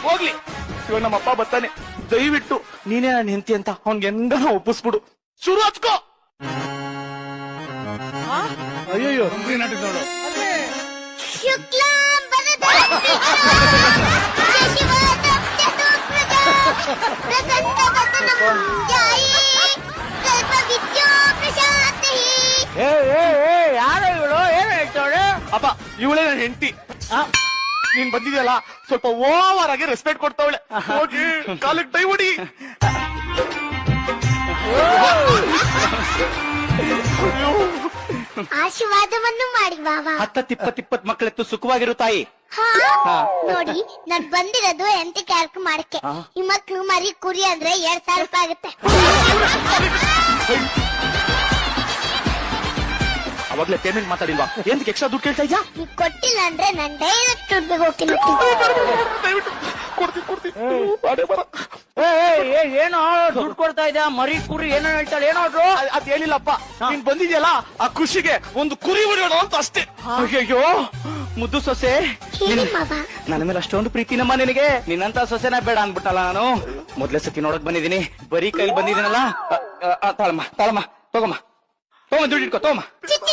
ಹೋಗ್ಲಿ, ಇವಾಗ ನಮ್ಮಪ್ಪ ಬರ್ತಾನೆ. ದಯವಿಟ್ಟು ನೀನೇ ನನ್ನ ಹೆಂಡತಿ ಅಂತ ಅವ್ನ್ಗೆ ಹೆಂಗ ಒಪ್ಪಿಸ್ಬಿಡು. ಶುರು ಹಚ್ಕೋ. ಅಯ್ಯಯ್ಯೋ ನೋಡು. ಯಾರ ಇವಳು? ಏನ್ ಹೇಳ್ತಾಳೆ? ಅಪ್ಪ ಇವಳೇ ನನ್ನ ಹೆಂಡತಿ. ನೀನ್ ಬಂದಿದ್ಯಲ್ಲ, ಸ್ವಲ್ಪ ಓವರ್ ಆಗಿ ರೆಸ್ಪೆಕ್ಟ್ ಕೊಡ್ತಾವಳೆ. ಹೋಗಿ ಕಾಲಕ್ಕೆ ಟೈ ಹೊಡಿ. ಆಶೀರ್ವಾದವನ್ನು ಮಾಡಿ ಬಾಬಾ. 10-20 ಮಕ್ಕಳೆತ್ತು ಸುಖವಾಗಿರು ತಾಯಿ. ನೋಡಿ, ನಾನ್ ಬಂದಿರೋದು ಎಂತ ಕ್ಯಾಲ್ಕ್ ಮಾಡಕ್ಕೆ. ಈ ಮಕ್ಳು ಮರಿ ಕುರಿ ಅಂದ್ರೆ 2,000 ರೂಪಾಯಿ ಆಗುತ್ತೆ. ಅವಾಗ್ಲೇ ಪೇಮೆಂಟ್ ಮಾತಾಡಿಲ್ವಾ? ಎಂತಕ್ಕೆ ಎಕ್ಸ್ಟ್ರಾ ದುಡ್ಡು ಕೇಳ್ತಾ ಇದ್ಯಾ? ನೀವ್ ಕೊಟ್ಟಿಲ್ಲ ಅಂದ್ರೆ ನಾನ್ ಡೈರೆಕ್ಟ್ ದುಡ್ಡು ಹೋಗ್ತೀನಿ. ಏನೋ ದುಡ್ಡು ಕೊಡ್ತಾ ಇದ್ದ, ಮರಿ ಕುರಿ ಏನೋ ಹೇಳ್ತಾಳೆ. ಏನೋ ಅದ್ ಹೇಳಿಲ್ಲಪ್ಪ. ನೀನ್ ಬಂದಿದ್ಯಲ್ಲ, ಆ ಖುಷಿಗೆ ಒಂದು ಕುರಿ ಹೊಡೆಯೋಣ ಅಂತ ಅಷ್ಟೇ. ಅಯ್ಯೋ ಮುದ್ದು ಸೊಸೆ, ಹೇಳಿ ಬಾಬಾ. ನನ್ನ ಮೇಲೆ ಅಷ್ಟೊಂದು ಪ್ರೀತಿನಮ್ಮ ನಿನಗೆ. ನಿನ್ನಂತ ಸೊಸೆನ ಬೇಡ ಅನ್ಬಿಟ್ಟಲ್ಲ ನಾನು. ಮೊದ್ಲೇ ಸತಿ ನೋಡಕ್ ಬಂದಿದ್ದೀನಿ, ಬರೀ ಕೈಲಿ ಬಂದಿದ್ದೀನಲ್ಲ. ತಾಳಮ್ಮ ತಾಳಮ್ಮ, ತಗೋಮ್ಮ ದುಡ್ಡು ಇಟ್ಕೋ, ತಗೋಮ್ಮ. ಚಿಕ್ಕಿ